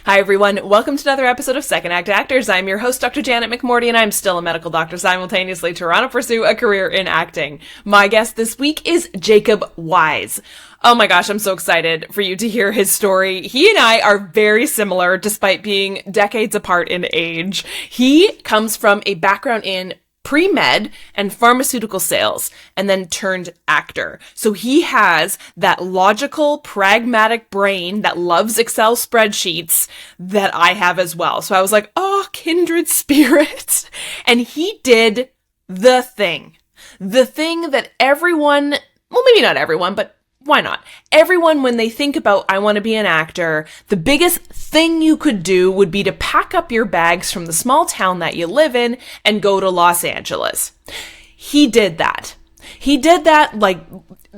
Hi, everyone. Welcome to another episode of Second Act Actors. I'm your host, Dr. Janet McMorty, and I'm still a medical doctor simultaneously trying to pursue a career in acting. My guest this week is Jacob Wyse. Oh my gosh, I'm so excited for you to hear his story. He and I are very similar despite being decades apart in age. He comes from a background in pre-med and pharmaceutical sales and then turned actor. So he has that logical, pragmatic brain that loves Excel spreadsheets that I have as well. So I was like, oh, kindred spirits. And he did the thing that everyone, well, maybe not everyone, but why not? Everyone, when they think about, I want to be an actor, the biggest thing you could do would be to pack up your bags from the small town that you live in and go to Los Angeles. He did that. He did that like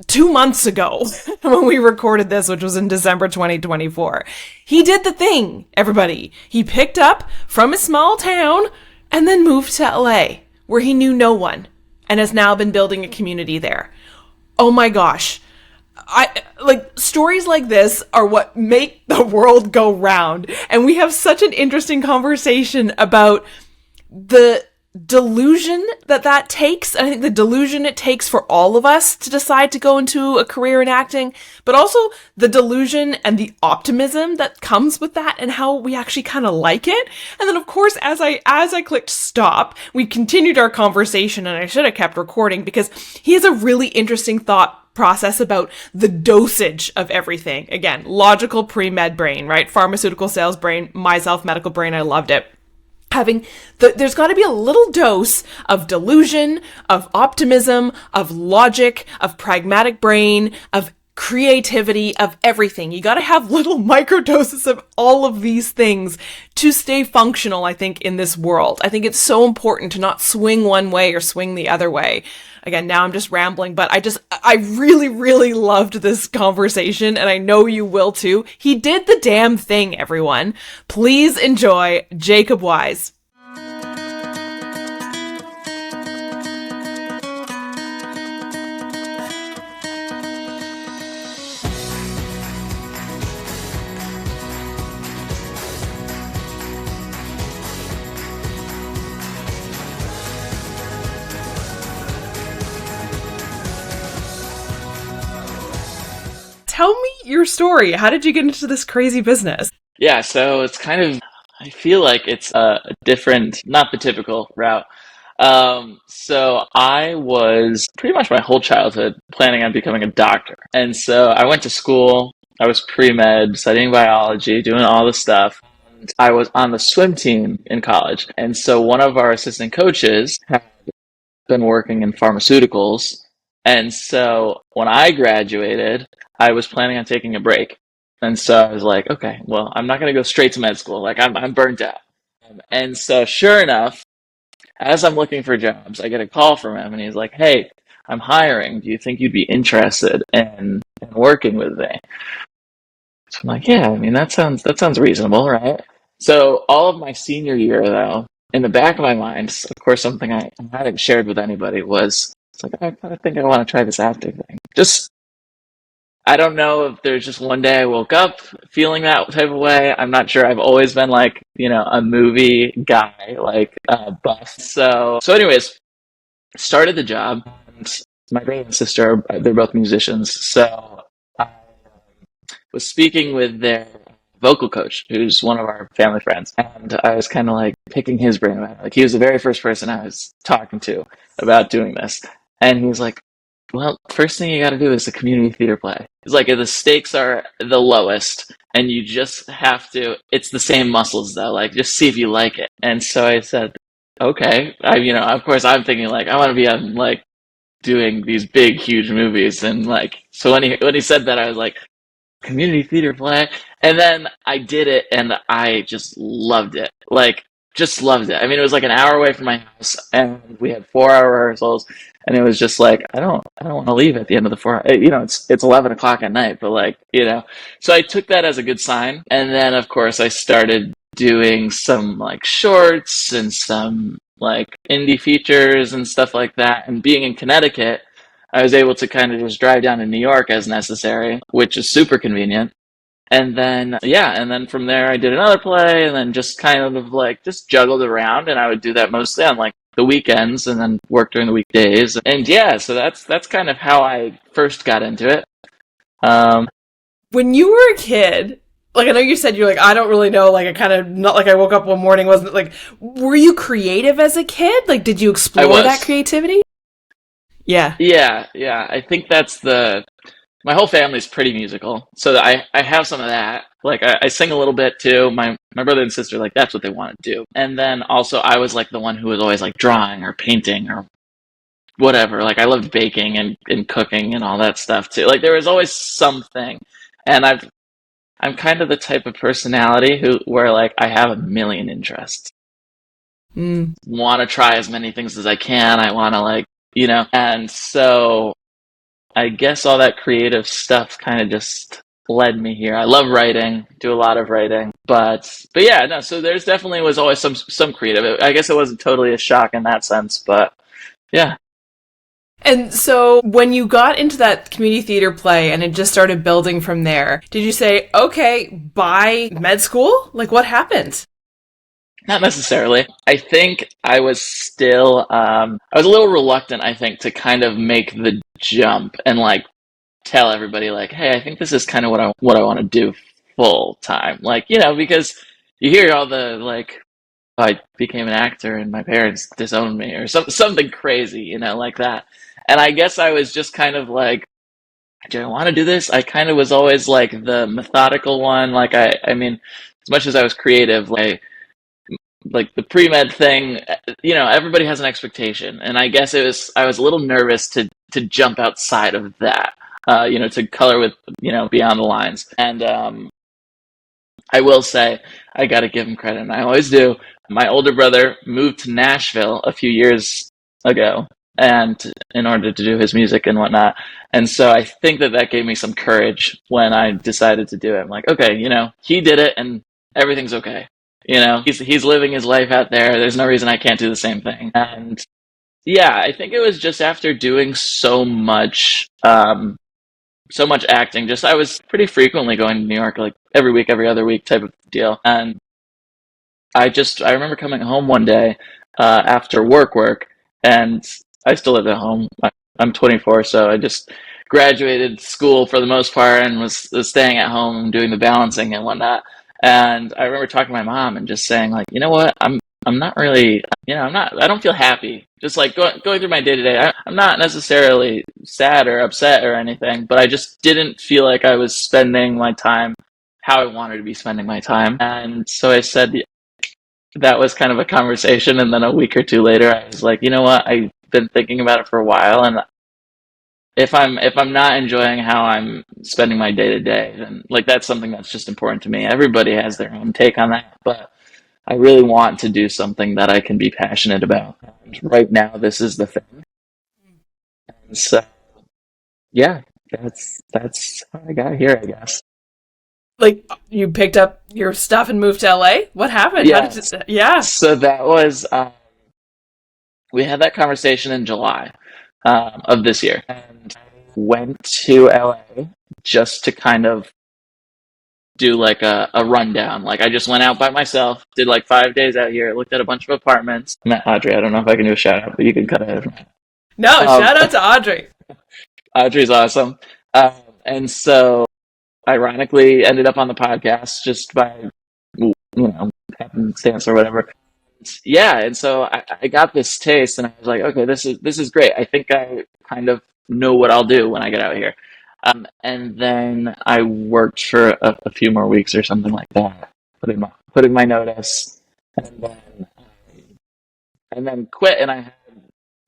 2 months ago when we recorded this, which was in December 2024. He did the thing, everybody. He picked up from a small town and then moved to LA, where he knew no one and has now been building a community there. Oh my gosh. Stories like this are what make the world go round. And we have such an interesting conversation about the delusion that takes. I think the delusion it takes for all of us to decide to go into a career in acting, but also the delusion and the optimism that comes with that and how we actually kind of like it. And then of course, as I clicked stop, we continued our conversation, and I should have kept recording because he has a really interesting thought process about the dosage of everything. Again, logical pre-med brain, right? Pharmaceutical sales brain, myself, medical brain. I loved it. There's got to be a little dose of delusion, of optimism, of logic, of pragmatic brain, of creativity, of everything. You got to have little micro doses of all of these things to stay functional, I think, in this world. I think it's so important to not swing one way or swing the other way. Again, now I'm just rambling, but I really, really loved this conversation, and I know you will too. He did the damn thing, everyone. Please enjoy Jacob Wyse. Tell me your story. How did you get into this crazy business? Yeah, so it's kind of, I feel like it's a different, not the typical route. So I was pretty much my whole childhood planning on becoming a doctor. And so I went to school, I was pre-med, studying biology, doing all the stuff. I was on the swim team in college. And so one of our assistant coaches had been working in pharmaceuticals. And so when I graduated, I was planning on taking a break. And so I was like, okay, well, I'm not going to go straight to med school. Like I'm burnt out. And so sure enough, as I'm looking for jobs, I get a call from him and he's like, hey, I'm hiring. Do you think you'd be interested in working with me? So I'm like, yeah, I mean, that sounds reasonable, right? So all of my senior year though, in the back of my mind, of course, something I hadn't shared with anybody was, it's like, I kind of think I want to try this acting thing. Just I don't know if there's just one day I woke up feeling that type of way. I'm not sure. I've always been like, a movie guy, like buff. So anyways, started the job. And my brother and sister, they're both musicians. So I was speaking with their vocal coach, who's one of our family friends. And I was kind of like picking his brain about it. Like he was the very first person I was talking to about doing this. And he was like, well, first thing you got to do is a community theater play. It's like the stakes are the lowest, and you just have to. It's the same muscles though. Like just see if you like it. And so I said, okay. Of course, I'm thinking like I want to be on like doing these big, huge movies, and like so when he said that, I was like, community theater play, and then I did it, and I just loved it. Like just loved it. I mean, it was like an hour away from my house, and we had 4-hour rehearsals. And it was just like, I don't want to leave at the end of the 4. It's 11 o'clock at night, but so I took that as a good sign. And then of course I started doing some like shorts and some like indie features and stuff like that. And being in Connecticut, I was able to kind of just drive down to New York as necessary, which is super convenient. And then, yeah, and then from there I did another play and then just kind of like just juggled around, and I would do that mostly on like the weekends and then work during the weekdays. And yeah, so that's kind of how I first got into it. Um, When you were a kid, like I know you said you're like, I don't really know, like I kind of, not like I woke up one morning, wasn't like, were you creative as a kid? Like, did you I explore that was. creativity? Yeah. Yeah. I think that's my whole family's pretty musical, so I have some of that. Like I sing a little bit too. My brother and sister, like that's what they want to do. And then also I was like the one who was always like drawing or painting or whatever. Like I loved baking and cooking and all that stuff too. Like there was always something. And I'm kind of the type of personality where like I have a million interests. Mm. Want to try as many things as I can. I want to like, and so I guess all that creative stuff kind of just led me here. I love writing, do a lot of writing, but yeah, no. So there's definitely was always some creative. I guess it wasn't totally a shock in that sense, but yeah. And so when you got into that community theater play and it just started building from there, did you say, okay, bye med school? Like what happened? Not necessarily. I think I was still I was a little reluctant, I think, to kind of make the jump and like tell everybody like, hey, I think this is kind of what I want to do full time. Like, because you hear all the like, I became an actor and my parents disowned me or something crazy, like that. And I guess I was just kind of like, do I want to do this? I kind of was always like the methodical one. Like I mean, as much as I was creative, like the pre-med thing, everybody has an expectation. And I guess I was a little nervous to jump outside of that, to color with, beyond the lines. And, I will say, I got to give him credit, and I always do. My older brother moved to Nashville a few years ago, and in order to do his music and whatnot, and so I think that gave me some courage when I decided to do it. I'm like, okay, he did it, and everything's okay. He's living his life out there. There's no reason I can't do the same thing. And yeah, I think it was just after doing so much acting. Just I was pretty frequently going to New York, like every week, every other week type of deal. And I remember coming home one day after work, and I still live at home. I'm 24, so I just graduated school for the most part and was staying at home doing the balancing and whatnot. And I remember talking to my mom and just saying like, you know what, I'm not really, I don't feel happy. Just like going through my day to day, I'm not necessarily sad or upset or anything, but I just didn't feel like I was spending my time how I wanted to be spending my time. And so I said, that was kind of a conversation. And then a week or two later, I was like, you know what? I've been thinking about it for a while. And if I'm not enjoying how I'm spending my day to day, then like that's something that's just important to me. Everybody has their own take on that, but I really want to do something that I can be passionate about. And right now, this is the thing. And so, yeah, that's how I got here, I guess. Like you picked up your stuff and moved to LA? What happened? How did Yes. you, yeah. So that was we had that conversation in July of this year, and went to LA just to kind of do like a rundown. Like I just went out by myself, did like 5 days out here, looked at a bunch of apartments. I met Audrey. I don't know if I can do a shout out, but you can cut it out. No, Um, shout out to Audrey. Audrey's awesome. And so ironically ended up on the podcast just by, happenstance or whatever. Yeah. And so I got this taste and I was like, okay, this is great. I think I kind of know what I'll do when I get out here. And then I worked for a few more weeks or something like that, putting my notice, and then quit. And I had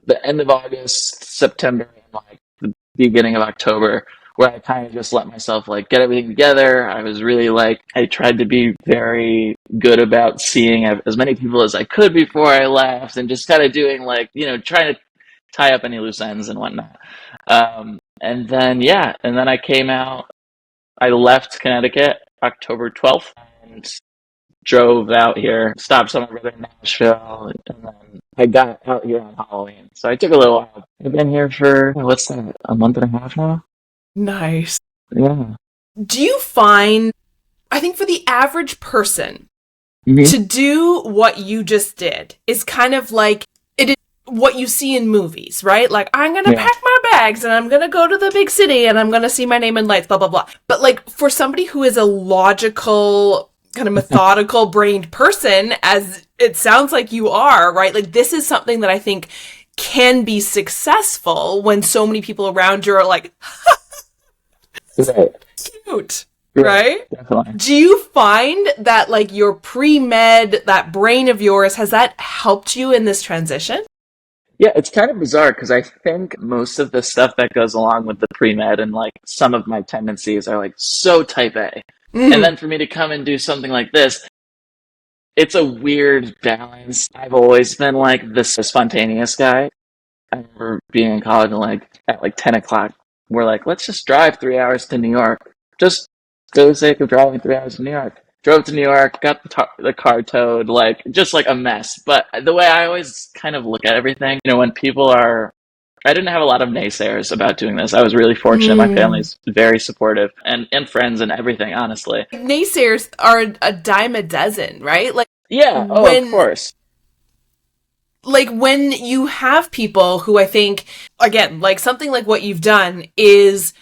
the end of August, September, and like the beginning of October, where I kind of just let myself like get everything together. I was really like I tried to be very good about seeing as many people as I could before I left, and just kind of doing like trying to tie up any loose ends and whatnot. And then yeah, and then I came out. I left Connecticut October 12th and drove out here, stopped somewhere brother in Nashville, and then I got out here on Halloween. So I took a little while. I've been here for, what's that, a month and a half now? Nice. Yeah. Do you find I think for the average person, Mm-hmm. to do what you just did is kind of like it is what you see in movies, right? Like, I'm gonna Yeah. pack my bags and I'm gonna go to the big city and I'm gonna see my name in lights, blah, blah, blah. But like, for somebody who is a logical, kind of methodical brained person, as it sounds like you are, right? Like, this is something that I think can be successful when so many people around you are like, Right. cute, Right. right? Definitely. Do you find that like your pre-med, that brain of yours, has that helped you in this transition? Yeah, it's kind of bizarre because I think most of the stuff that goes along with the pre-med and like some of my tendencies are like so type A. And Mm. then for me to come and do something like this, it's a weird balance. I've always been like this spontaneous guy. I remember being in college and like at like 10 o'clock, we're like, let's just drive 3 hours to New York. Just for the sake of driving 3 hours to New York. Drove to New York, got the car towed, like just like a mess. But the way I always kind of look at everything, when people are, I didn't have a lot of naysayers about doing this. I was really fortunate. My Mm. family's very supportive and friends and everything, honestly. Naysayers are a dime a dozen, right? Yeah, oh, of When course. when you have people who I think, again, like something like what you've done is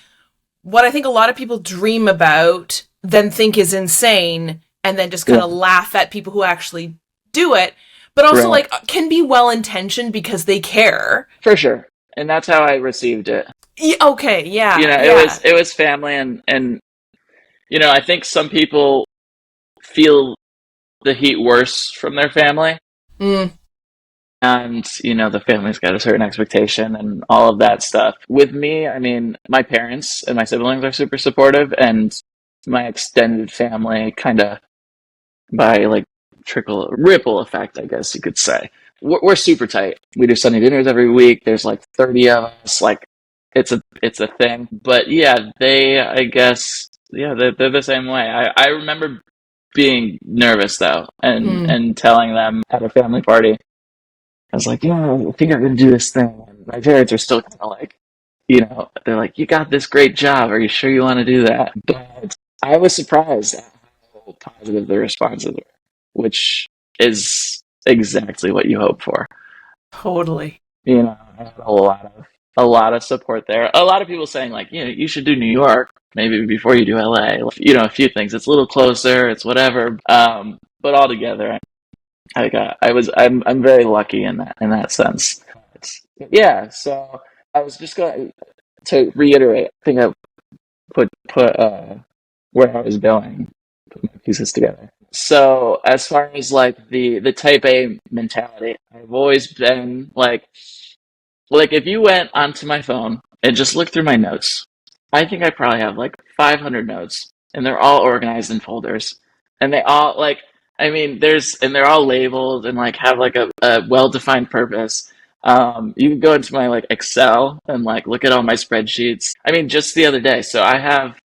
what I think a lot of people dream about, then think is insane, and then just kind Yeah, of laugh at people who actually do it, but also right. like can be well intentioned because they care. For sure. And that's how I received it. Okay, You yeah, know, it yeah. was it was family and I think some people feel the heat worse from their family. Mm, And, the family's got a certain expectation and all of that stuff. With me, I mean, my parents and my siblings are super supportive, and my extended family kind of by like ripple effect, I guess you could say. We're super tight. We do Sunday dinners every week. There's like 30 of us. Like, it's a thing. But yeah, I guess, yeah, they're the same way. I remember being nervous though, and mm. and telling them at a family party. I was like, yeah, I think I'm gonna do this thing. And my parents are still kind of like, they're like, you got this great job. Are you sure you want to do that? But I was surprised at how positive the responses were, which is exactly what you hope for. Totally. I had a lot of support there. A lot of people saying like, you should do New York maybe before you do LA. Like, a few things. It's a little closer. It's whatever. But altogether, I'm very lucky in that sense. Yeah. So I was just going to reiterate. I think I put where I was going, put my pieces together. So as far as like the type A mentality, I've always been like if you went onto my phone and just looked through my notes, I think I probably have like 500 notes, and they're all organized in folders, and they all like I mean they're all labeled and like have like a well-defined purpose. You can go into my like Excel and like look at all my spreadsheets. I mean, just the other day. So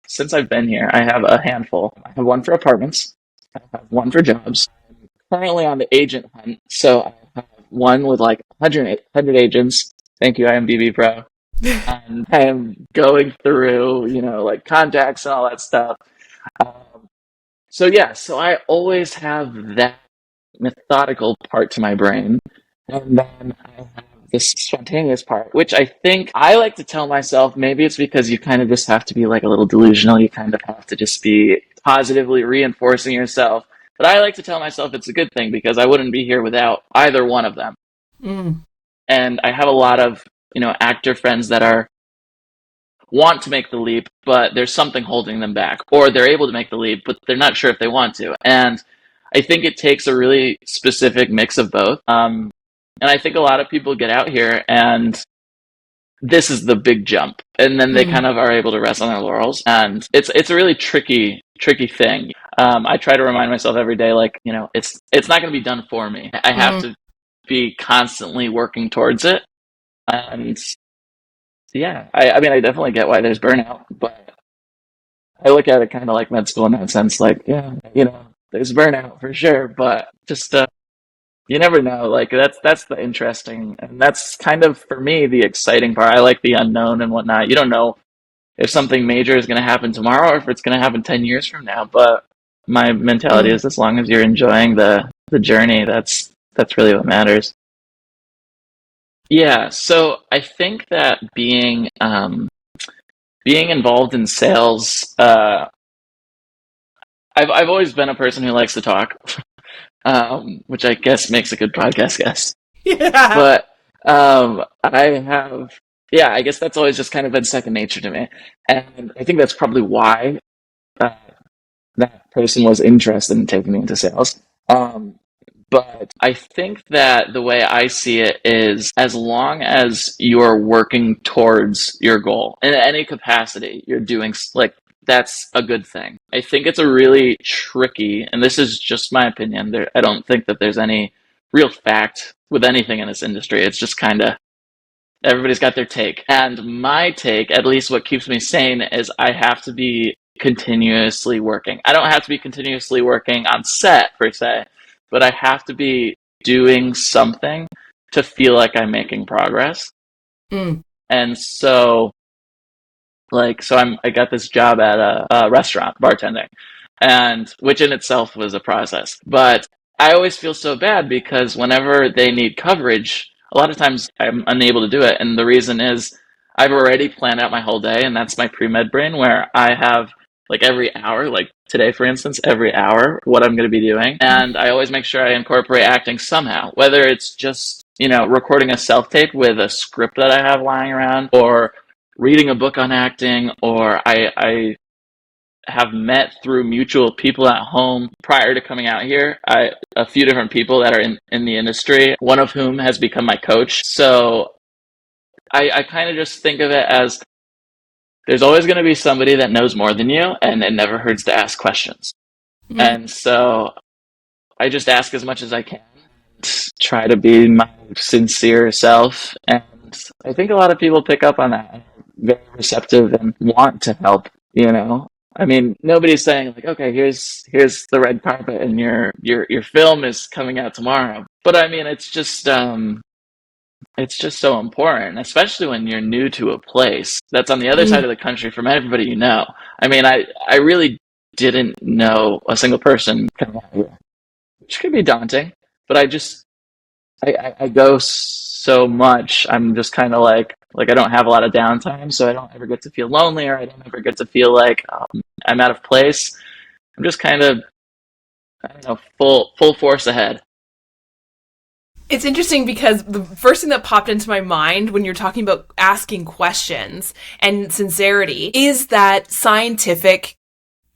since I've been here, I have a handful. I have one for apartments. I have one for jobs. I'm currently on the agent hunt, so I have one with like 100 agents. Thank you, IMDb Pro. And I am going through, like contacts and all that stuff. Um, so yeah, so I always have that methodical part to my brain. And then I have this spontaneous part, which I think I like to tell myself, maybe it's because you kind of just have to be like a little delusional. You kind of have to just be positively reinforcing yourself. But I like to tell myself it's a good thing because I wouldn't be here without either one of them. Mm, And I have a lot of, actor friends that want to make the leap, but there's something holding them back, or they're able to make the leap, but they're not sure if they want to. And I think it takes a really specific mix of both. And I think a lot of people get out here and this is the big jump, and then they mm, kind of are able to rest on their laurels, and it's a really tricky thing. I try to remind myself every day, like it's not going to be done for me. I have mm. to be constantly working towards it, and yeah, I mean, I definitely get why there's burnout, but I look at it kind of like med school in that sense. Like, yeah, there's burnout for sure, but just you never know. Like that's the interesting, and that's kind of for me the exciting part. I like the unknown and whatnot. You don't know if something major is going to happen tomorrow or if it's going to happen 10 years from now, but My mentality Mm. is as long as you're enjoying the journey, that's really what matters. Yeah, so I think that being involved in sales, I've always been a person who likes to talk, which I guess makes a good podcast guest. Yeah. But I have, yeah, I guess that's always just kind of been second nature to me, and I think that's probably why uh, that person was interested in taking me into sales. Um, but I think that the way I see it is as long as you're working towards your goal in any capacity, you're doing like that's a good thing. I think it's a really tricky, and this is just my opinion. I don't think that there's any real fact with anything in this industry. It's just kind of everybody's got their take. And my take, at least what keeps me sane, is I have to be continuously working. I don't have to be continuously working on set per se, but I have to be doing something to feel like I'm making progress. Mm. And so I got this job at a restaurant bartending, and which in itself was a process. But I always feel so bad because whenever they need coverage, a lot of times I'm unable to do it. And the reason is I've already planned out my whole day, and that's my pre-med brain where I have like every hour, like today, for instance, every hour, what I'm going to be doing. And I always make sure I incorporate acting somehow, whether it's just, recording a self-tape with a script that I have lying around, or reading a book on acting, or I have met through mutual people at home prior to coming out here. A few different people that are in the industry, one of whom has become my coach. So I kind of just think of it as there's always going to be somebody that knows more than you, and it never hurts to ask questions. Mm. And so I just ask as much as I can, try to be my sincere self. And I think a lot of people pick up on that and are very receptive and want to help. I mean, nobody's saying like, okay, here's the red carpet and your film is coming out tomorrow. But I mean, it's just so important, especially when you're new to a place that's on the other side Mm. of the country from everybody you know. I mean, I really didn't know a single person coming out here, which could be daunting, but I go so much. I'm just kind of like I don't have a lot of downtime, so I don't ever get to feel lonely, or I don't ever get to feel like I'm out of place. I'm just kind of, I don't know, full force ahead. It's interesting because the first thing that popped into my mind when you're talking about asking questions and sincerity is that scientific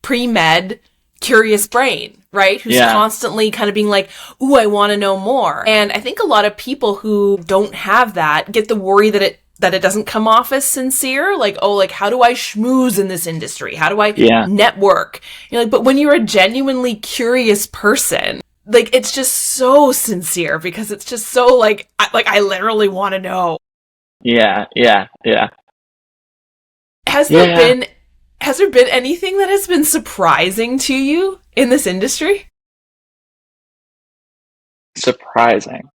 pre-med curious brain, right? Who's Yeah, constantly kind of being like, ooh, I want to know more. And I think a lot of people who don't have that get the worry that it doesn't come off as sincere. Like, oh, like, how do I schmooze in this industry? How do I yeah, network? You're like, but when you're a genuinely curious person, like, it's just so sincere because it's just so like, I literally want to know. yeah, yeah, yeah, Has there yeah. been has there been anything that has been surprising to you in this industry? Surprising.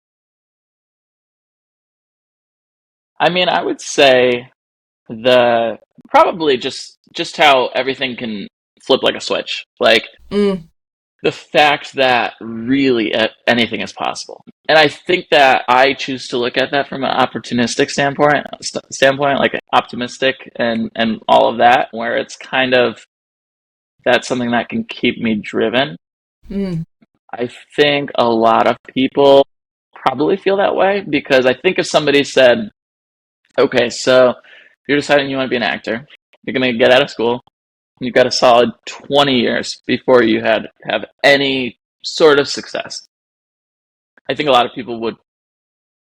I mean, I would say the probably just how everything can flip like a switch. Like Mm. the fact that really anything is possible. And I think that I choose to look at that from an opportunistic standpoint, like optimistic and all of that, where it's kind of that's something that can keep me driven. Mm. I think a lot of people probably feel that way because I think if somebody said, okay, so you're deciding you want to be an actor, you're going to get out of school, you've got a solid 20 years before you have any sort of success. I think a lot of people would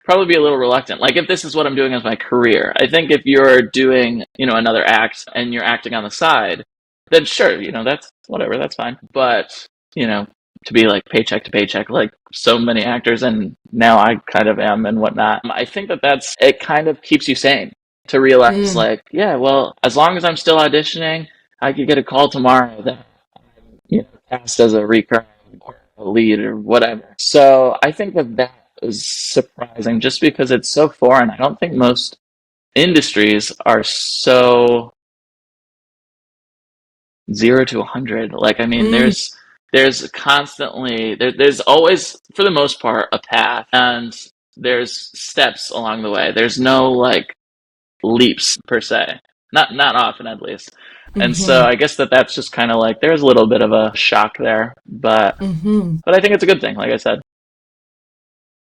probably be a little reluctant. Like if this is what I'm doing as my career, I think if you're doing, another act and you're acting on the side, then sure, that's whatever, that's fine. But, you know, to be like paycheck to paycheck, like so many actors, and now I kind of am and whatnot. I think it kind of keeps you sane to realize Mm. like, yeah, well, as long as I'm still auditioning, I could get a call tomorrow that cast as a recurring or a lead or whatever. So I think that is surprising just because it's so foreign. I don't think most industries are so 0 to 100. Like, I mean, Mm. there's there's constantly there's always, for the most part, a path, and there's steps along the way. There's no like leaps per se, not often at least. And so Mm-hmm. I guess that's just kind of like there's a little bit of a shock there, Mm-hmm. but I think it's a good thing, like I said.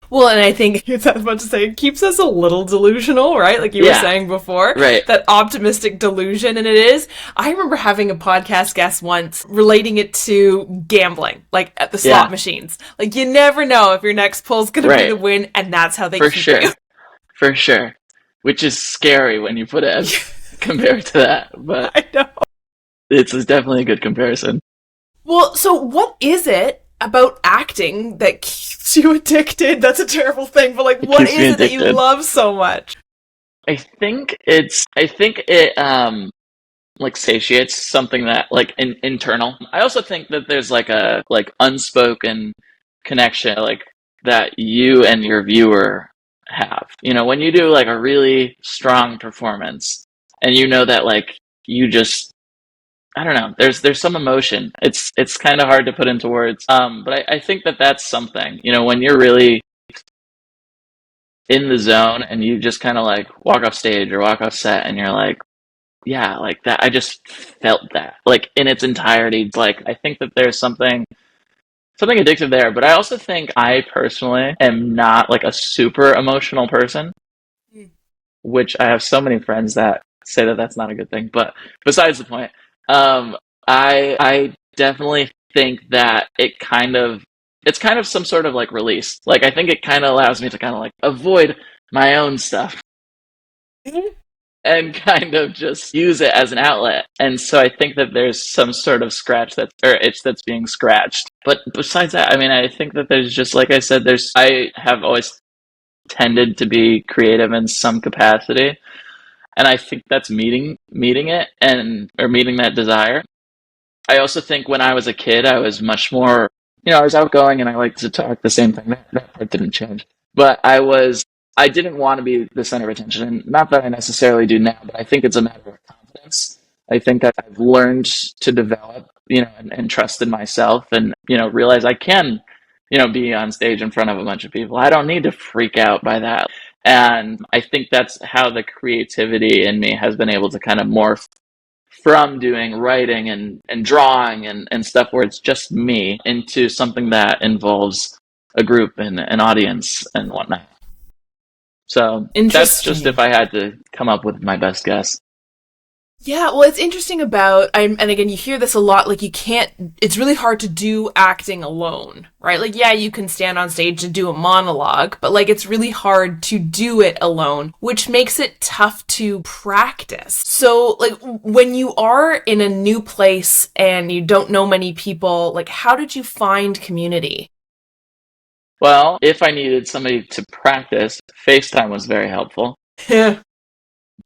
Well, and I think it's as much to say it keeps us a little delusional, right? Like you were Yeah, saying before, right, that optimistic delusion. And it is. I remember having a podcast guest once relating it to gambling, like at the slot yeah, machines. Like you never know if your next pull's going to be right, the win, and that's how they for keep you. sure, for sure. Which is scary when you put it as compared to that, but I know. it's definitely a good comparison. Well, so what is it about acting that keeps you addicted? That's a terrible thing, but like, It what keeps me is it that you addicted. love so much? I think it like satiates something that like internal. I also think that there's like a like unspoken connection like that you and your viewer have. You know, when you do like a really strong performance and you know that like you just I don't know. There's some emotion. It's kind of hard to put into words. But I think that that's something. You know, when you're really in the zone and you just kind of like walk off stage or walk off set and you're like, yeah, like that. I just felt that like in its entirety. Like I think that there's something addictive there. But I also think I personally am not like a super emotional person, which I have so many friends that say that that's not a good thing. But besides the point, um, I definitely think that it's kind of some sort of like release. Like I think it kind of allows me to kind of like avoid my own stuff and kind of just use it as an outlet. And so I think that there's some sort of scratch that or itch that's being scratched. But besides that, I mean, I think that there's just like I said, there's I have always tended to be creative in some capacity, and I think that's meeting it and or meeting that desire. I also think when I was a kid, I was much more, you know, I was outgoing and I liked to talk. The same thing that part didn't change, but I didn't want to be the center of attention, and not that I necessarily do now, but I think it's a matter of confidence. I think that I've learned to develop, you know, and trust in myself, and you know, realize I can, you know, be on stage in front of a bunch of people. I don't need to freak out by that. And I think that's how the creativity in me has been able to kind of morph from doing writing and drawing and stuff where it's just me into something that involves a group and an audience and whatnot. So that's just if Interesting. I had to come up with my best guess. Yeah, well, it's interesting about, and again, you hear this a lot, like you can't, it's really hard to do acting alone, right? Like, yeah, you can stand on stage and do a monologue, but like it's really hard to do it alone, which makes it tough to practice. So, like, when you are in a new place and you don't know many people, like, how did you find community? Well, if I needed somebody to practice, FaceTime was very helpful. Yeah.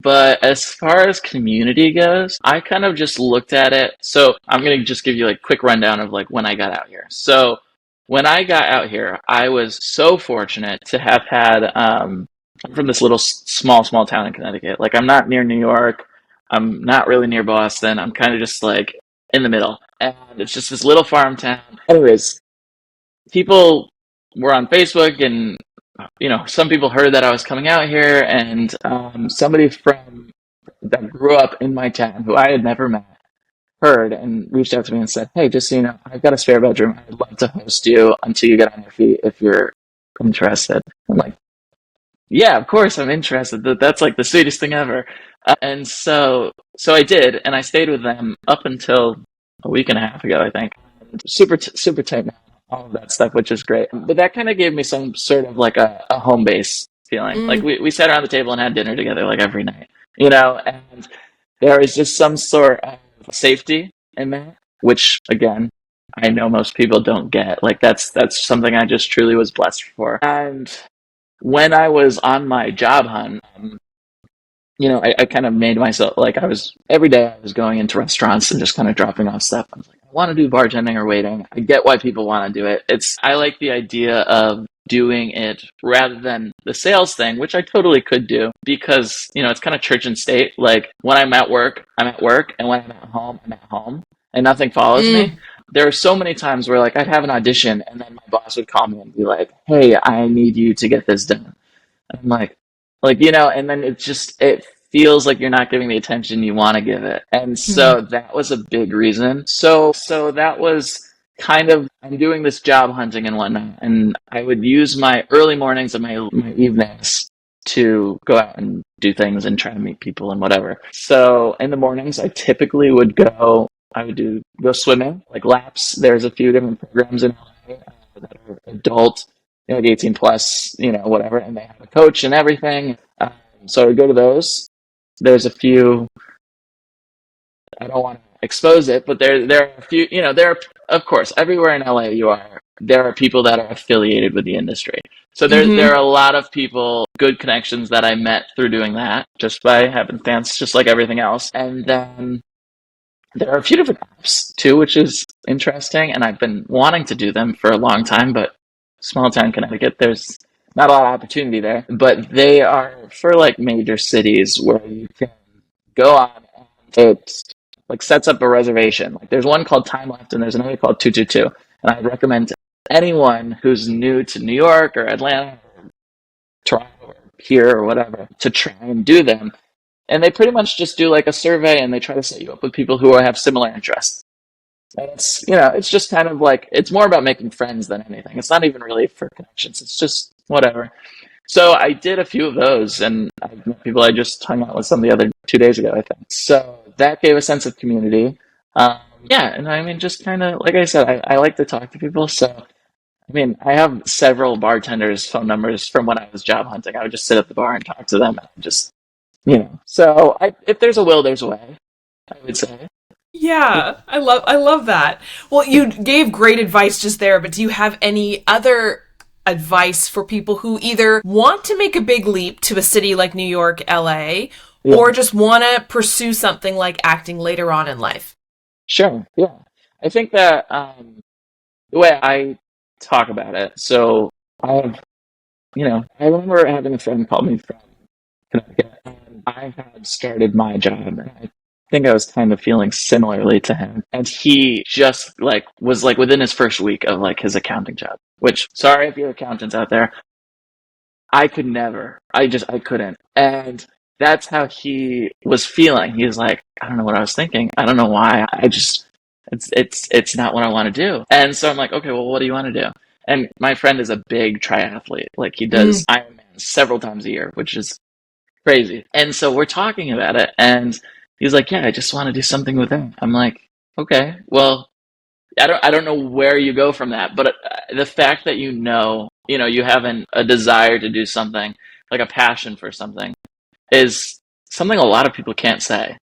But as far as community goes, I kind of just looked at it. So I'm going to just give you like a quick rundown of like when I got out here. So when I got out here, I was so fortunate to have had, I'm from this little small town in Connecticut. Like I'm not near New York. I'm not really near Boston. I'm kind of just like in the middle. And it's just this little farm town. Anyways, people were on Facebook and you know, some people heard that I was coming out here, and somebody from that grew up in my town who I had never met heard and reached out to me and said, "Hey, just so you know, I've got a spare bedroom. I'd love to host you until you get on your feet if you're interested." I'm like, "Yeah, of course I'm interested. That's like the sweetest thing ever." And so I did, and I stayed with them up until a week and a half ago, I think. Super tight now, all of that stuff, which is great. But that kind of gave me some sort of like a home base feeling. Like Mm, we sat around the table and had dinner together like every night, you know, and there was just some sort of safety in that, which again, I know most people don't get. Like that's something I just truly was blessed for. And when I was on my job hunt, you know, I kind of made myself like I was every day I was going into restaurants and just kind of dropping off stuff. I was like, I want to do bartending or waiting. I get why people want to do it. I like the idea of doing it rather than the sales thing, which I totally could do because, you know, it's kind of church and state. Like when I'm at work, I'm at work. And when I'm at home, I'm at home. and nothing follows me. Mm. There are so many times where like I'd have an audition and then my boss would call me and be like, "Hey, I need you to get this done." I'm like, and then it feels like you're not giving the attention you want to give it. And Mm. so that was a big reason. So that was kind of, I'm doing this job hunting and whatnot, and I would use my early mornings and my evenings to go out and do things and try to meet people and whatever. So in the mornings, I would go swimming, like laps. There's a few different programs in LA that are adult, like 18 plus, whatever, and they have a coach and everything. So I would go to those. There's a few, I don't want to expose it, but there are a few, of course, everywhere in LA there are people that are affiliated with the industry. So there Mm-hmm. are a lot of people, good connections that I met through doing that, just by happenstance, just like everything else. And then there are a few different apps too, which is interesting, and I've been wanting to do them for a long time, but small town Connecticut, there's not a lot of opportunity there. But they are for like major cities where you can go on and it like sets up a reservation. Like there's one called Time Left and there's another called 222. And I recommend to anyone who's new to New York or Atlanta or Toronto or here or whatever to try and do them. And they pretty much just do like a survey and they try to set you up with people who have similar interests. And it's just kind of like, it's more about making friends than anything. It's not even really for connections. It's just whatever. So I did a few of those, and I've met people I just hung out with some of the other 2 days ago, I think. So that gave a sense of community. Yeah, and I mean, just kind of, like I said, I like to talk to people. So, I mean, I have several bartenders' phone numbers from when I was job hunting. I would just sit at the bar and talk to them, and just, So if there's a will, there's a way, I would say. Yeah, I love that. Well, you gave great advice just there, but do you have any other advice for people who either want to make a big leap to a city like New York, LA, Yeah, or just want to pursue something like acting later on in life? sure. Yeah. I think that the way I talk about it, so I have, I remember having a friend call me from Connecticut, and I had started my job, and I think I was kind of feeling similarly to him. And he just like was like within his first week of like his accounting job, which, sorry if you're accountants out there, I could never. I couldn't. And that's how he was feeling. He was like, I don't know what I was thinking. I don't know why. It's not what I want to do. And so I'm like, okay, well, what do you want to do? And my friend is a big triathlete. Like he does Mm. Ironman several times a year, which is crazy. And so we're talking about it, and he's like, "Yeah, I just want to do something with it." I'm like, "Okay, well, I don't know where you go from that, but the fact that you have a desire to do something, like a passion for something, is something a lot of people can't say.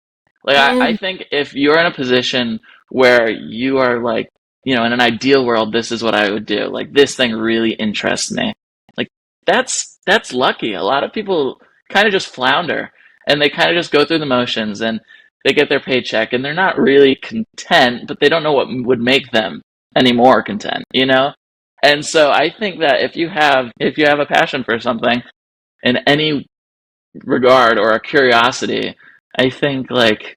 Like I Mm. think if you're in a position where you are like, in an ideal world, this is what I would do. Like this thing really interests me. Like that's lucky. A lot of people kind of just flounder and they kind of just go through the motions and they get their paycheck and they're not really content, but they don't know what would make them any more content. And so I think that if you have a passion for something in any regard or a curiosity, I think like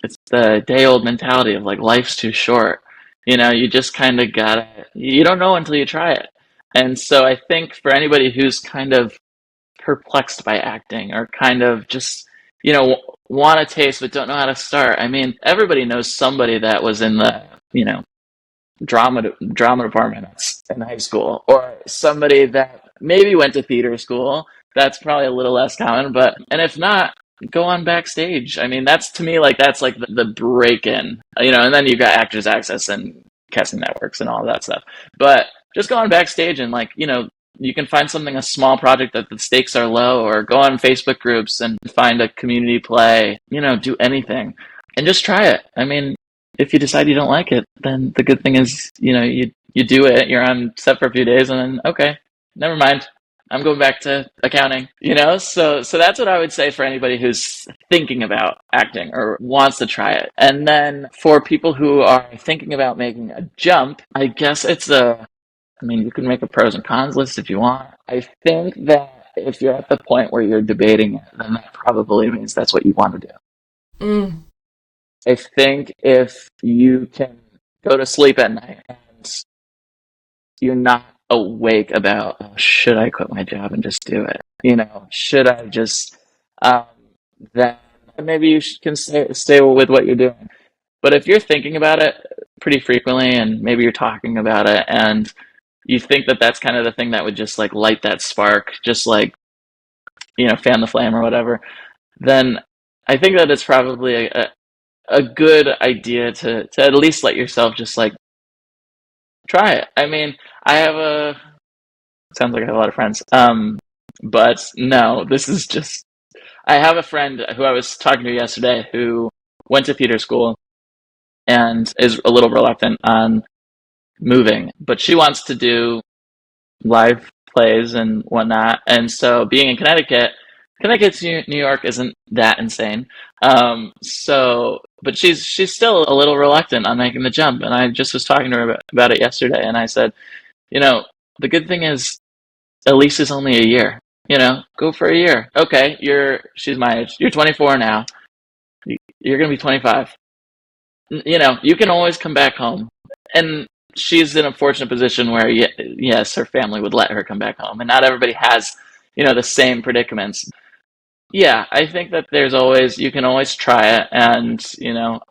it's the day old mentality of like life's too short. You just kind of you don't know until you try it. And so I think for anybody who's kind of perplexed by acting or kind of just, want a taste but don't know how to start. I mean, everybody knows somebody that was in the, drama department in high school, or somebody that maybe went to theater school. That's probably a little less common, but and if not, go on backstage. I mean, that's to me like that's like the break in, and then you've got Actors Access and casting networks and all of that stuff. But just go on backstage and like, you can find something, a small project that the stakes are low, or go on Facebook groups and find a community play, do anything and just try it. I mean, if you decide you don't like it, then the good thing is, you do it, you're on set for a few days, and then okay, never mind. I'm going back to accounting. So that's what I would say for anybody who's thinking about acting or wants to try it. And then for people who are thinking about making a jump, I guess I mean, you can make a pros and cons list if you want. I think that if you're at the point where you're debating it, then that probably means that's what you want to do. Mm. I think if you can go to sleep at night and you're not awake about, oh, should I quit my job and just do it? Should I just, um, then maybe you can stay with what you're doing. But if you're thinking about it pretty frequently and maybe you're talking about it and you think that that's kind of the thing that would just like light that spark, just like, fan the flame or whatever, then I think that it's probably a good idea to at least let yourself just like try it. I mean, I have sounds like I have a lot of friends. But no, this is just, I have a friend who I was talking to yesterday who went to theater school and is a little reluctant on moving, but she wants to do live plays and whatnot. And so being in Connecticut to New York isn't that insane. But she's still a little reluctant on making the jump. And I just was talking to her about it yesterday, and I said, you know, the good thing is Elise is only a year. Go for a year. Okay, she's my age. You're 24 now. You're gonna be 25. You can always come back home. And she's in a fortunate position where, yes, her family would let her come back home. And not everybody has, the same predicaments. Yeah, I think that you can always try it. And,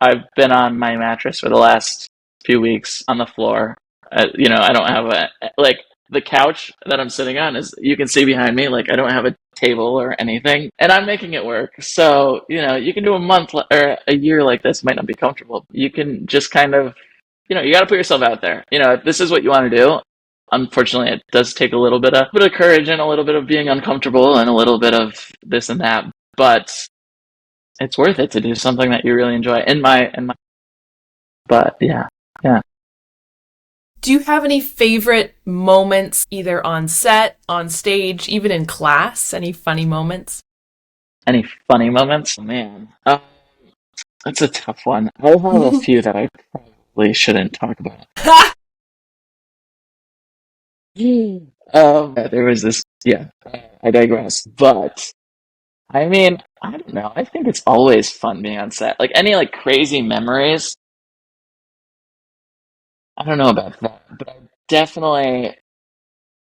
I've been on my mattress for the last few weeks on the floor. I don't have like, the couch that I'm sitting on you can see behind me, like, I don't have a table or anything, and I'm making it work. So, you can do a month or a year like this. Might not be comfortable. You can just kind of, you got to put yourself out there. If this is what you want to do, unfortunately, it does take a little bit of courage and a little bit of being uncomfortable and a little bit of this and that, but it's worth it to do something that you really enjoy. But yeah. Do you have any favorite moments, either on set, on stage, even in class? Any funny moments? Any funny moments? Oh, man, that's a tough one. I have a few that I probably shouldn't talk about. There was this. Yeah, I digress. But I mean, I don't know. I think it's always fun being on set. Like any like crazy memories. I don't know about that, but I definitely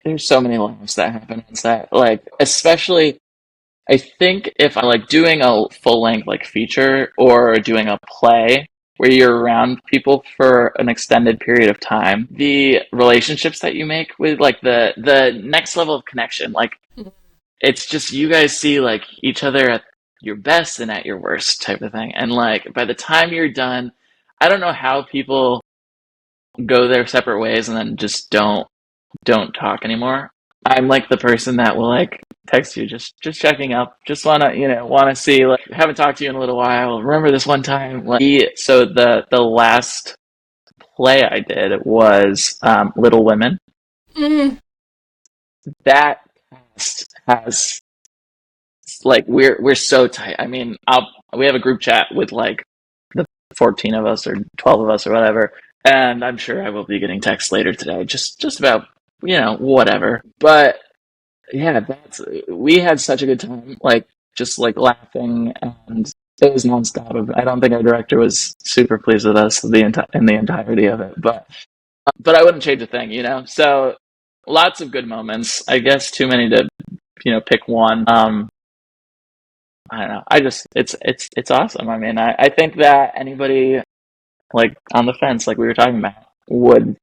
there's so many laughs that happen on set. Like especially, I think if I like doing a full length like feature or doing a play where you're around people for an extended period of time, the relationships that you make with like the next level of connection, like it's just you guys see like each other at your best and at your worst type of thing. And like by the time you're done, I don't know how people go their separate ways and then just don't talk anymore. I'm like the person that will like text you just checking up, just wanna see, like, haven't talked to you in a little while. Remember this one time? Like, so the last play I did was Little Women. Mm. That cast has like we're so tight. I mean, we have a group chat with like the 14 of us or 12 of us or whatever, and I'm sure I will be getting texts later today, just about whatever. But yeah, we had such a good time, like just like laughing, and it was nonstop. I don't think our director was super pleased with us in the entirety of it, but I wouldn't change a thing, So lots of good moments. I guess too many to pick one. I don't know. It's awesome. I mean, I think that anybody like on the fence, like we were talking about, would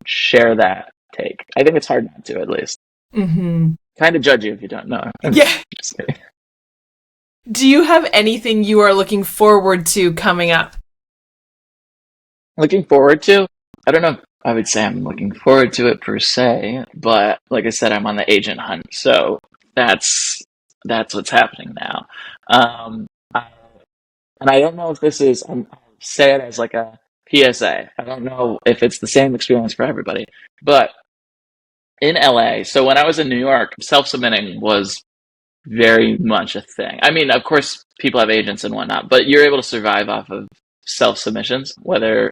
share that take. I think it's hard not to, at least. Mm-hmm. Kind of judge you if you don't know. Yeah. Just kidding. Do you have anything you are looking forward to coming up? Looking forward to? I don't know if I would say I'm looking forward to it per se, but like I said, I'm on the agent hunt, so that's what's happening now. And I don't know if this is, I'll say it as like a PSA. I don't know if it's the same experience for everybody, but in LA, so when I was in New York, self-submitting was very much a thing. I mean, of course, people have agents and whatnot, but you're able to survive off of self-submissions, whether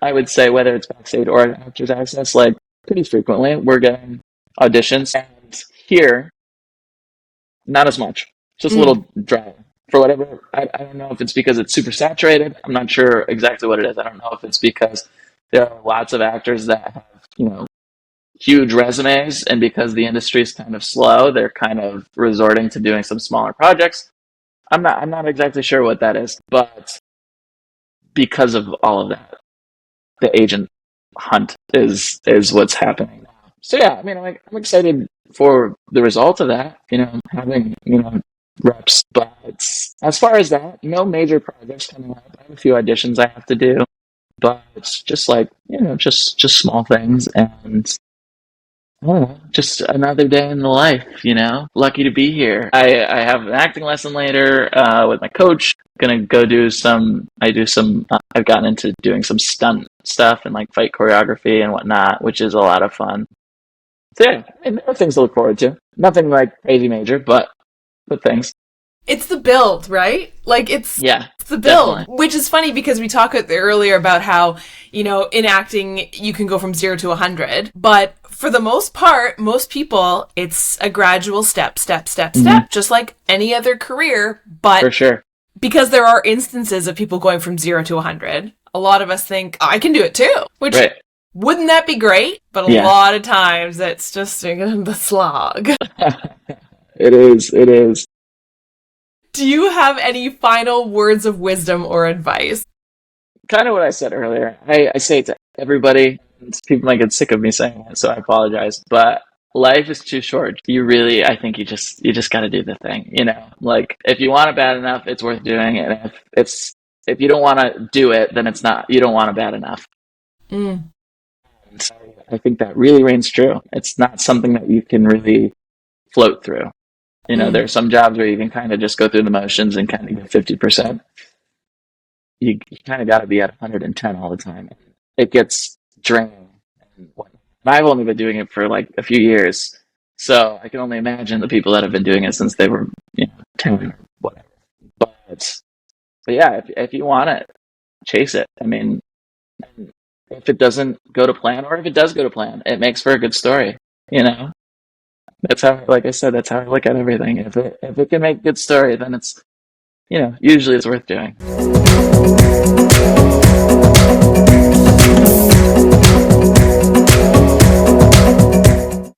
it's backstage or actors access, like pretty frequently we're getting auditions. And here, not as much. Just a little dry. for whatever, I don't know if it's because it's super saturated. I'm not sure exactly what it is. I don't know if it's because there are lots of actors that have, huge resumes, and because the industry is kind of slow, they're kind of resorting to doing some smaller projects. I'm not exactly sure what that is, but because of all of that, the agent hunt is what's happening now. So yeah, I mean, I'm excited for the result of that. Having reps, but as far as that, no major projects coming up. I have a few auditions I have to do, but it's just like just small things, and I don't know, just another day in the life. Lucky to be here. I have an acting lesson later with my coach. Gonna go I've gotten into doing some stunt stuff and like fight choreography and whatnot, which is a lot of fun. So yeah, I mean, there are things to look forward to. Nothing like crazy major, but things. It's the build, right? Like it's the build, definitely. which is funny because we talked earlier about how, in acting, you can go from 0 to 100, but for the most part, most people, it's a gradual step, just like any other career. But For sure. because there are instances of people going from 0 to 100, a lot of us think, I can do it too, which Right. wouldn't that be great? But a lot of times it's just the slog. It is. Do you have any final words of wisdom or advice? Kind of what I said earlier. I say it to everybody. People might get sick of me saying it, so I apologize. But life is too short. I think you just got to do the thing. Like if you want it bad enough, it's worth doing it. And if you don't want to do it, then it's not. You don't want it bad enough. Mm. So I think that really reigns true. It's not something that you can really float through. There are some jobs where you can kind of just go through the motions and kind of get 50%. You kind of got to be at 110 all the time. It gets draining. And I've only been doing it for like a few years, so I can only imagine the people that have been doing it since they were 10 or whatever. But yeah, if you want it, chase it. I mean, if it doesn't go to plan, or if it does go to plan, it makes for a good story. That's how, like I said, that's how I look at everything. If it can make a good story, then it's, usually it's worth doing.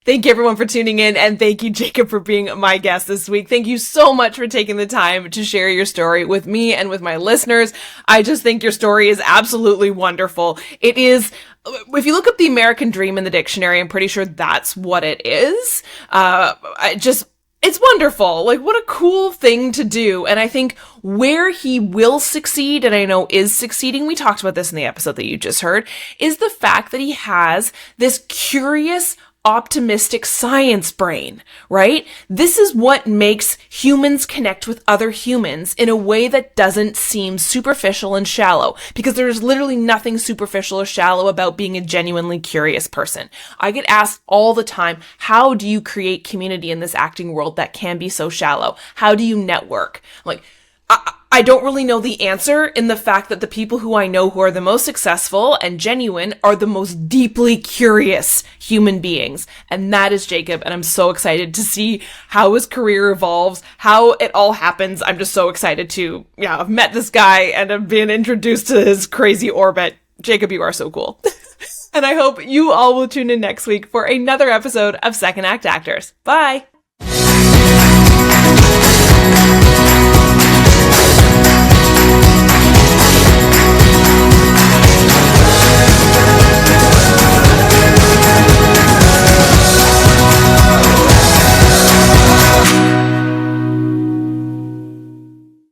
Thank you everyone for tuning in, and thank you, Jacob, for being my guest this week. Thank you so much for taking the time to share your story with me and with my listeners. I just think your story is absolutely wonderful. It is, if you look up the American Dream in the dictionary, I'm pretty sure that's what it is. It's wonderful. Like, what a cool thing to do. And I think where he will succeed, and I know is succeeding, we talked about this in the episode that you just heard, is the fact that he has this curious, optimistic science brain, right? This is what makes humans connect with other humans in a way that doesn't seem superficial and shallow, because there's literally nothing superficial or shallow about being a genuinely curious person. I get asked all the time, how do you create community in this acting world that can be so shallow? How do you network? Like, I don't really know the answer, in the fact that the people who I know who are the most successful and genuine are the most deeply curious human beings. And that is Jacob. And I'm so excited to see how his career evolves, how it all happens. I'm just so excited to, I've met this guy and I've been introduced to his crazy orbit. Jacob, you are so cool. And I hope you all will tune in next week for another episode of Second Act Actors. Bye.